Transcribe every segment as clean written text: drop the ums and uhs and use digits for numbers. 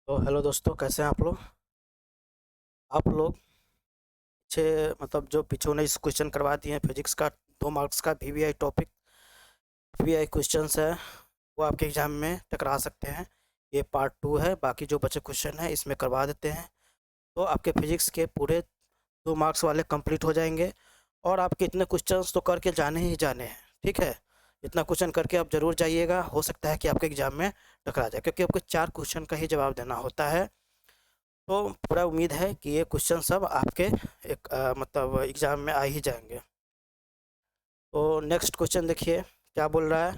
तो हेलो दोस्तों, कैसे हैं आप लोग पीछे मतलब जो पीछे ने इस क्वेश्चन करवा दिए हैं फिजिक्स का 2 मार्क्स का वीवीआई टॉपिक। वीवीआई क्वेश्चंस है वो आपके एग्जाम में टकरा सकते हैं। ये पार्ट 2 है, बाकी जो बचे क्वेश्चन है इसमें करवा देते हैं। तो आपके फिजिक्स के पूरे 2 मार्क्स वाले कंप्लीट हो जाएंगे। और आपके इतने क्वेश्चंस तो करके जाने ही जाने हैं, ठीक है। इतना क्वेश्चन करके आप जरूर जाइएगा, हो सकता है कि आपके एग्जाम में टकरा जाए, क्योंकि आपको 4 क्वेश्चन का ही जवाब देना होता है। तो पूरा उम्मीद है कि ये क्वेश्चन सब आपके मतलब एग्जाम में आ ही जाएंगे। तो नेक्स्ट क्वेश्चन देखिए क्या बोल रहा है।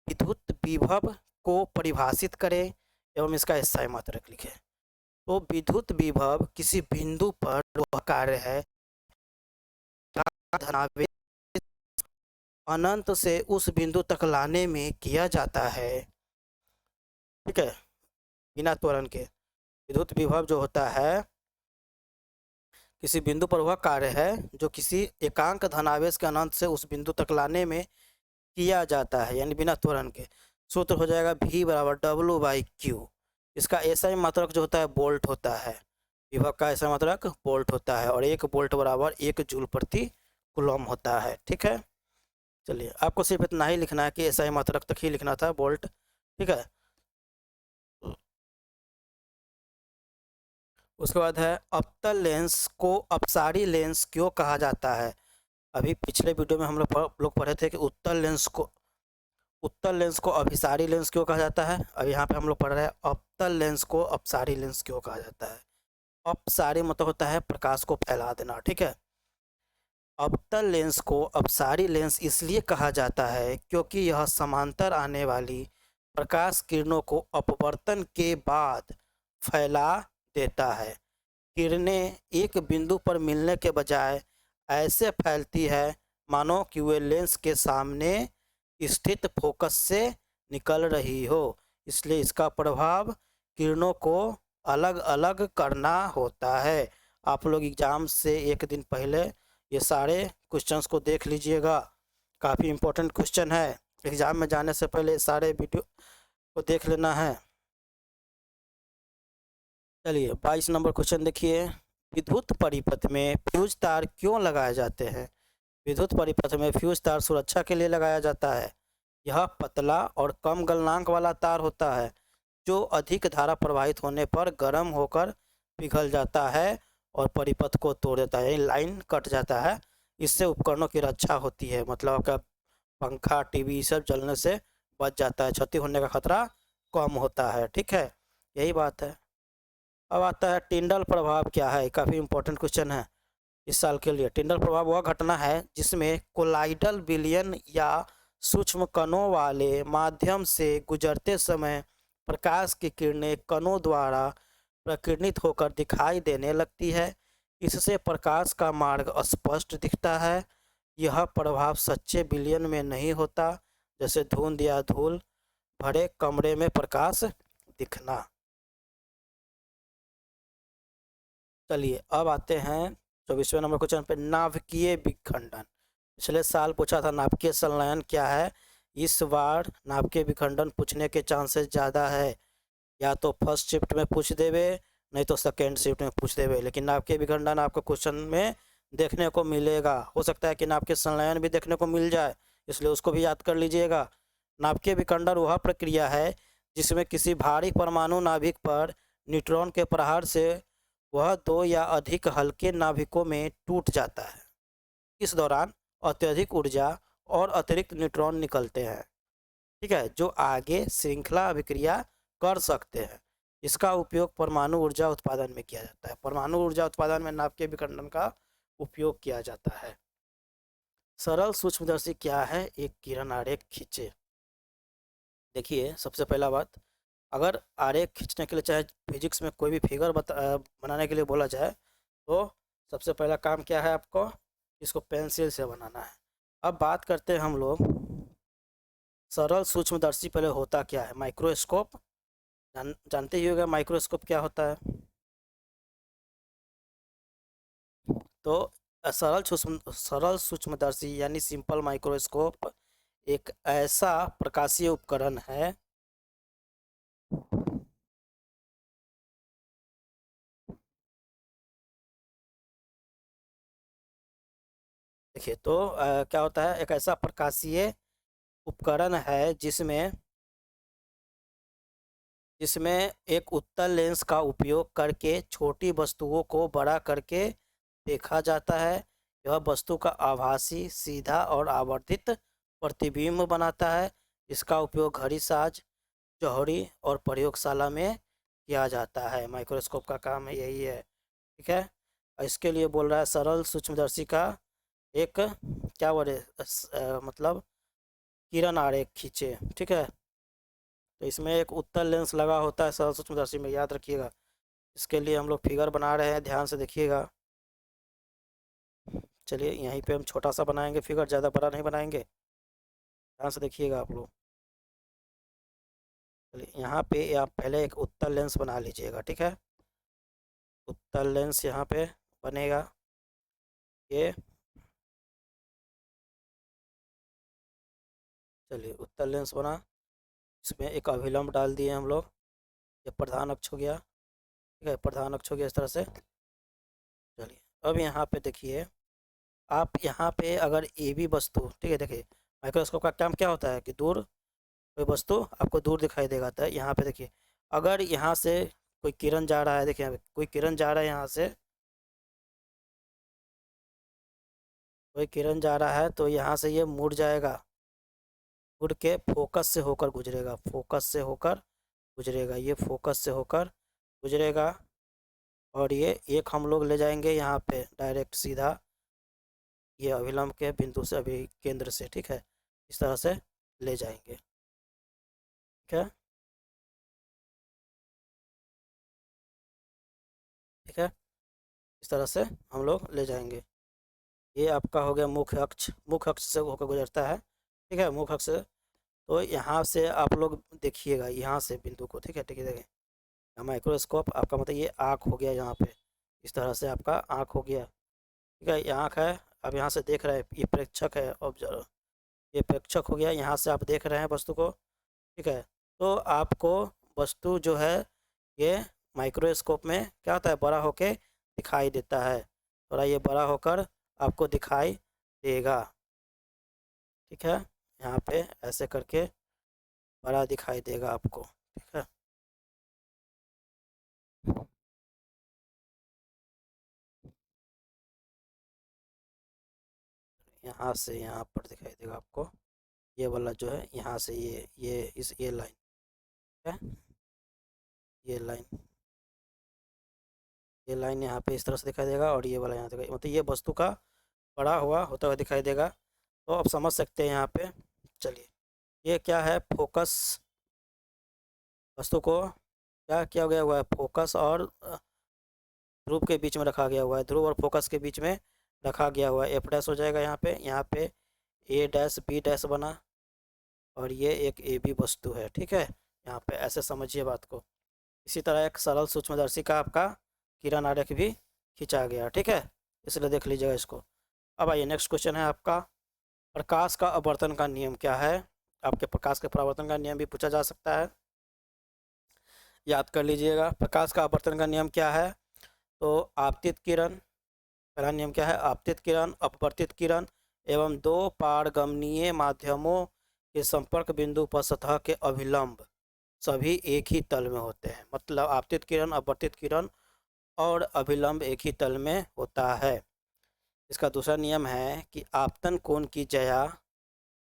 विद्युत विभव को परिभाषित करें एवं इसका SI मात्रक लिखें। तो विद्युत विभव किसी बिंदु पर वह कार्य है जहाँ धनावेश अनंत से उस बिंदु तक लाने में किया जाता है, ठीक है, बिना त्वरण के। विद्युत विभव जो होता है किसी बिंदु पर वह कार्य है जो किसी एकांक धनावेश के अनंत से उस बिंदु तक लाने में किया जाता है, यानी बिना त्वरण के। सूत्र हो जाएगा V बराबर W/Q। इसका SI मात्रक जो होता है बोल्ट होता है। विभव का SI मात्रक बोल्ट होता है और 1 वोल्ट बराबर 1 जूल प्रति कूलम होता है, ठीक है। चलिए, आपको सिर्फ इतना ही लिखना है कि SI मात्रक तक ही लिखना था, बोल्ट, ठीक है। उसके बाद है अवतल लेंस को अपसारी लेंस क्यों कहा जाता है। अभी पिछले वीडियो में हम लोग पढ़े थे कि उत्तल लेंस को अभिसारी लेंस क्यों कहा जाता है। अब यहाँ पे हम लोग पढ़ रहे हैं अवतल लेंस को अपसारी लेंस क्यों कहा जाता है। अपसारी मतलब होता है प्रकाश को फैला देना, ठीक है। अवतल लेंस को अपसारी लेंस इसलिए कहा जाता है क्योंकि यह समांतर आने वाली प्रकाश किरणों को अपवर्तन के बाद फैला देता है। किरणें एक बिंदु पर मिलने के बजाय ऐसे फैलती है मानो कि वे लेंस के सामने स्थित फोकस से निकल रही हो। इसलिए इसका प्रभाव किरणों को अलग अलग करना होता है। आप लोग एग्जाम से एक दिन पहले ये सारे क्वेश्चंस को देख लीजिएगा, काफ़ी इम्पोर्टेंट क्वेश्चन है। एग्जाम में जाने से पहले सारे वीडियो को देख लेना है। चलिए 22 नंबर क्वेश्चन देखिए। विद्युत परिपथ में फ्यूज तार क्यों लगाए जाते हैं। विद्युत परिपथ में फ्यूज तार सुरक्षा के लिए लगाया जाता है। यह पतला और कम गलनांक वाला तार होता है जो अधिक धारा प्रवाहित होने पर गर्म होकर पिघल जाता है और परिपथ को तोड़ देता है, यानी लाइन कट जाता है। इससे उपकरणों की रक्षा होती है, मतलब आपका पंखा टीवी सब जलने से बच जाता है, क्षति होने का खतरा कम होता है, ठीक है। यही बात है। अब आता है टिंडल प्रभाव क्या है। काफ़ी इंपॉर्टेंट क्वेश्चन है इस साल के लिए। टिंडल प्रभाव वह घटना है जिसमें कोलाइडल विलयन या सूक्ष्म कणों वाले माध्यम से गुजरते समय प्रकाश की किरणें कणों द्वारा प्रकीर्णित होकर दिखाई देने लगती है। इससे प्रकाश का मार्ग स्पष्ट दिखता है। यह प्रभाव सच्चे विलयन में नहीं होता, जैसे धुंध या धूल भरे कमरे में प्रकाश दिखना। चलिए अब आते हैं 24वें नंबर क्वेश्चन पे, नाभिकीय विखंडन। पिछले साल पूछा था नाभिकीय संलयन क्या है। इस बार नाभिकीय विखंडन पूछने के चांसेस ज़्यादा है। या तो फर्स्ट शिफ्ट में पूछ देवे, नहीं तो सेकेंड शिफ्ट में पूछ देवे, लेकिन नाभिकीय विखंडन आपको क्वेश्चन में देखने को मिलेगा। हो सकता है कि नाभिकीय संलयन भी देखने को मिल जाए, इसलिए उसको भी याद कर लीजिएगा। नाभिकीय विखंडन वह प्रक्रिया है जिसमें किसी भारी परमाणु नाभिक पर न्यूट्रॉन के प्रहार से वह दो या अधिक हल्के नाभिकों में टूट जाता है। इस दौरान अत्यधिक ऊर्जा और अतिरिक्त न्यूट्रॉन निकलते हैं, ठीक है, जो आगे श्रृंखला अभिक्रिया कर सकते हैं। इसका उपयोग परमाणु ऊर्जा उत्पादन में किया जाता है। परमाणु ऊर्जा उत्पादन में नाभिकीय विखंडन का उपयोग किया जाता है। सरल सूक्ष्मदर्शी क्या है, एक किरण आरेख खींचे। देखिए सबसे पहला बात, अगर आरेख खींचने के लिए चाहे फिजिक्स में कोई भी फिगर बनाने के लिए बोला जाए तो सबसे पहला काम क्या है, आपको इसको पेंसिल से बनाना है। अब बात करते हैं हम लोग सरल सूक्ष्मदर्शी। पहले होता क्या है, माइक्रोस्कोप। जानते ही होगा माइक्रोस्कोप क्या होता है। तो सरल सूक्ष्मदर्शी यानी सिंपल माइक्रोस्कोप एक ऐसा प्रकाशीय उपकरण है देखिए तो क्या होता है, एक ऐसा प्रकाशीय उपकरण है जिसमें जिसमें एक उत्तल लेंस का उपयोग करके छोटी वस्तुओं को बड़ा करके देखा जाता है। यह वस्तु का आभासी, सीधा और आवर्धित प्रतिबिंब बनाता है। इसका उपयोग घड़ी साज, जौहरी और प्रयोगशाला में किया जाता है। माइक्रोस्कोप का काम यही है। ठीक है। और इसके लिए बोल रहा है सरल सूक्ष्मदर्शी का एक क्या बोले मतलब किरण आरेख खींचे। ठीक है। तो इसमें एक उत्तल लेंस लगा होता है सरल सूक्ष्मदर्शी में, याद रखिएगा। इसके लिए हम लोग फिगर बना रहे हैं, ध्यान से देखिएगा। चलिए यहीं पे हम छोटा सा बनाएंगे फिगर, ज़्यादा बड़ा नहीं बनाएंगे। ध्यान से देखिएगा आप लोग। चलिए यहाँ पे आप पहले एक उत्तल लेंस बना लीजिएगा। ठीक है। उत्तल लेंस यहाँ पे बनेगा। ये चलिए उत्तल लेंस बना। इसमें एक अभिलंब डाल दिए हम लोग। ये प्रधान अक्ष हो गया। ठीक है, प्रधान अक्ष हो गया इस तरह से। चलिए अब यहाँ पे देखिए, आप यहाँ पे अगर ए बी वस्तु, ठीक है, देखिए माइक्रोस्कोप का काम क्या होता है कि दूर कोई वस्तु आपको दूर दिखाई देगा। तो यहाँ पे देखिए, अगर यहाँ से कोई किरण जा रहा है, देखिए यहाँ पे कोई किरण जा रहा है यहाँ से, कोई किरण जा रहा है तो यहाँ से ये मुड़ जाएगा, मुड़ के फोकस से होकर गुजरेगा, फोकस से होकर गुजरेगा, ये फोकस से होकर गुजरेगा। और ये एक हम लोग ले जाएंगे यहाँ पे डायरेक्ट सीधा, ये अभिलंब के बिंदु से, अभी केंद्र से। ठीक है, इस तरह से ले जाएंगे। ठीक है। ठीक है, इस तरह से हम लोग ले जाएंगे। ये आपका हो गया मुख्य अक्ष, मुख्य अक्ष से होकर गुजरता है। ठीक है, मुख्य अक्ष से। तो यहाँ से आप लोग देखिएगा, यहाँ से बिंदु को। ठीक है, ठीक है, देखें माइक्रोस्कोप आपका मतलब ये आँख हो गया यहाँ पे, इस तरह से आपका आँख हो गया। ठीक है, ये आँख है। अब यहाँ से देख रहे हैं, ये प्रेक्षक है, ऑब्जर्व, ये प्रेक्षक हो गया। यहाँ से आप देख रहे हैं वस्तु को। ठीक है। तो आपको वस्तु जो है ये माइक्रोस्कोप में क्या होता है, बड़ा होके दिखाई देता है। थोड़ा ये बड़ा होकर आपको दिखाई देगा। ठीक है, यहाँ पे ऐसे करके बड़ा दिखाई देगा आपको। ठीक है। यहाँ से यहाँ पर दिखाई देगा आपको, ये वाला जो है यहाँ से, ये लाइन है, ये लाइन, ये लाइन यहाँ पे इस तरह से दिखाई देगा, और ये वाला यहाँ दिखाई, मतलब ये वस्तु का बड़ा हुआ होता हुआ दिखाई देगा। तो आप समझ सकते हैं यहाँ पे। चलिए, ये क्या है, फोकस, वस्तु को क्या किया गया हुआ है, फोकस और ध्रुव के बीच में रखा गया हुआ है, ध्रुव और फोकस के बीच में रखा गया हुआ है। एफ डैश हो जाएगा यहाँ पे, यहाँ पे ए डैश बी डैश बना, और ये एक ए बी वस्तु है। ठीक है, यहाँ पे ऐसे समझिए बात को। इसी तरह एक सरल सूक्ष्मदर्शी का आपका किरण आरेख भी खींचा गया। ठीक है, इसलिए देख लीजिएगा इसको। अब आइए नेक्स्ट क्वेश्चन है आपका, प्रकाश का अपवर्तन का नियम क्या है। आपके प्रकाश के परावर्तन का नियम भी पूछा जा सकता है, याद कर लीजिएगा। प्रकाश का अपवर्तन का नियम क्या है, तो आपतित किरण, पहला नियम क्या है, आपतित किरण, अपवर्तित किरण एवं दो पारगमनीय माध्यमों के संपर्क बिंदु पर सतह के अभिलंब सभी एक ही तल में होते हैं। मतलब आपतित किरण, अपवर्तित किरण और अभिलंब एक ही तल में होता है। इसका दूसरा नियम है कि आपतन कोण की ज्या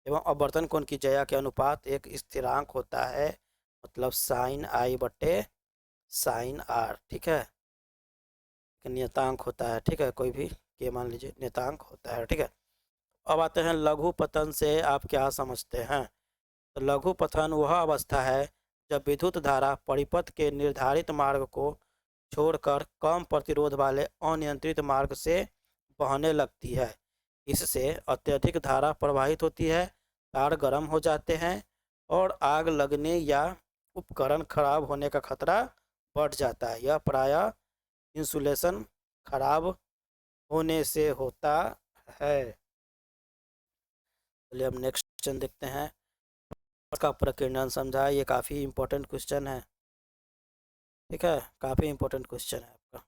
एवं अपवर्तन कोण की ज्या के अनुपात एक स्थिरांक होता है, मतलब साइन आई बटे साइन आर। ठीक है, नियतांक होता है। ठीक है, कोई भी के मान लीजिए नियतांक होता है। ठीक है। अब आते हैं लघु पतन से आप क्या समझते हैं। तो लघु पतन वह अवस्था है जब विद्युत धारा परिपथ के निर्धारित मार्ग को छोड़कर कम प्रतिरोध वाले अनियंत्रित मार्ग से बहने लगती है। इससे अत्यधिक धारा प्रवाहित होती है, तार गर्म हो जाते हैं और आग लगने या उपकरण खराब होने का खतरा बढ़ जाता है। यह प्रायः इंसुलेशन खराब होने से होता है। चलिए अब नेक्स्ट क्वेश्चन देखते हैं। का प्रकीर्णन समझा, ये काफ़ी इंपॉर्टेंट क्वेश्चन है। ठीक है, काफ़ी इंपॉर्टेंट क्वेश्चन है आपका।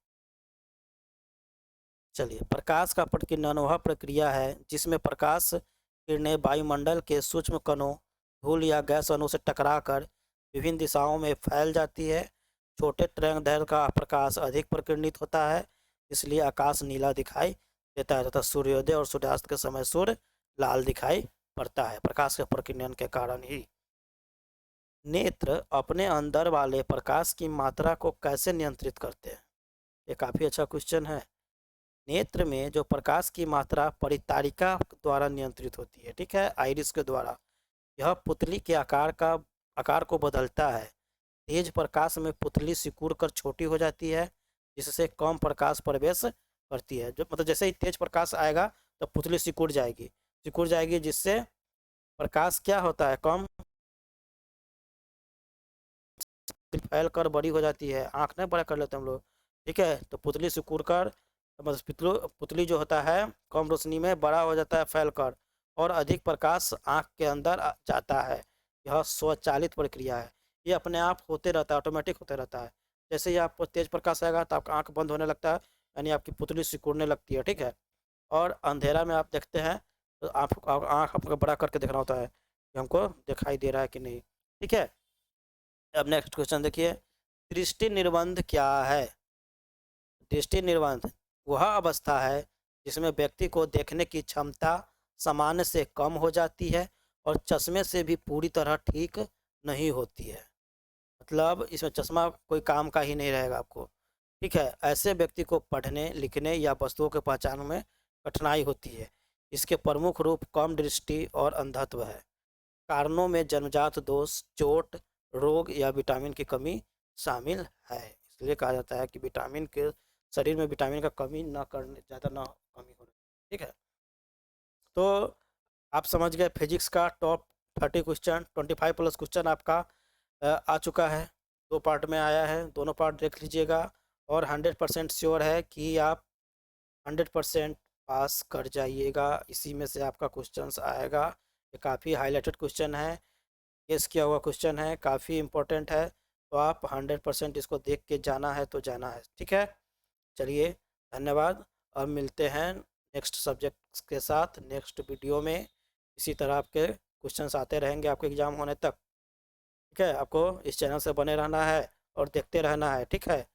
चलिए, प्रकाश का प्रकीर्णन वह प्रक्रिया है जिसमें प्रकाश किरणें वायुमंडल के सूक्ष्म कणों, धूल या गैस अणु से टकराकर विभिन्न दिशाओं में फैल जाती है। छोटे तरंगदैर्घ्य का प्रकाश अधिक प्रकीर्णित होता है, इसलिए आकाश नीला दिखाई देता है तथा सूर्योदय और सूर्यास्त के समय सूर्य लाल दिखाई पड़ता है, प्रकाश के प्रकीर्णन के कारण ही। नेत्र अपने अंदर वाले प्रकाश की मात्रा को कैसे नियंत्रित करते हैं? ये काफ़ी अच्छा क्वेश्चन है। नेत्र में जो प्रकाश की मात्रा परितारिका द्वारा नियंत्रित होती है, ठीक है, आइरिस के द्वारा। यह पुतली के आकार को बदलता है। तेज प्रकाश में पुतली सिकुड़ कर छोटी हो जाती है, जिससे कम प्रकाश प्रवेश करती है। जो मतलब जैसे ही तेज प्रकाश आएगा तो पुतली सिकुड़ जाएगी, जिससे प्रकाश क्या होता है, कम फैल कर बड़ी हो जाती है। आँख नहीं बड़ा कर लेते हम लोग, ठीक है, तो पुतली सिकुड़ कर मतलब पुतली जो होता है कम रोशनी में बड़ा हो जाता है फैल कर, और अधिक प्रकाश आँख के अंदर जाता है। यह स्वचालित प्रक्रिया है, ये अपने आप होते रहता है, ऑटोमेटिक होते रहता है। जैसे ही आपको तेज प्रकाश आएगा तो आपका आँख बंद होने लगता है, यानी आपकी पुतली सिकुड़ने लगती है, ठीक है। और अंधेरा में आप देखते हैं तो आप आँख आपको बड़ा करके देखना होता है कि हमको दिखाई दे रहा है कि नहीं, ठीक है। अब नेक्स्ट क्वेश्चन देखिए, दृष्टि निर्बंध क्या है? दृष्टि निर्बंध वह अवस्था है जिसमें व्यक्ति को देखने की क्षमता सामान्य से कम हो जाती है और चश्मे से भी पूरी तरह ठीक नहीं होती है। मतलब इसमें चश्मा कोई काम का ही नहीं रहेगा आपको, ठीक है। ऐसे व्यक्ति को पढ़ने, लिखने या वस्तुओं के पहचान में कठिनाई होती है। इसके प्रमुख रूप कम दृष्टि और अंधत्व है। कारणों में जन्मजात दोष, चोट, रोग या विटामिन की कमी शामिल है। इसलिए कहा जाता है कि विटामिन के शरीर में विटामिन का कमी ना करने, ज़्यादा ना कमी होने, ठीक है। तो आप समझ गए फिजिक्स का टॉप 30 क्वेश्चन, 25 प्लस क्वेश्चन आपका आ चुका है। 2 पार्ट में आया है, दोनों पार्ट देख लीजिएगा और 100% श्योर है कि आप 100% पास कर जाइएगा। इसी में से आपका क्वेश्चंस आएगा। ये काफ़ी हाईलाइटेड क्वेश्चन है, गेस किया हुआ क्वेश्चन है, काफ़ी इंपॉर्टेंट है, तो आप 100% इसको देख के जाना है तो जाना है, ठीक है। चलिए, धन्यवाद। अब मिलते हैं नेक्स्ट सब्जेक्ट के साथ नेक्स्ट वीडियो में। इसी तरह आपके क्वेश्चंस आते रहेंगे आपके एग्ज़ाम होने तक, ठीक है। आपको इस चैनल से बने रहना है और देखते रहना है, ठीक है।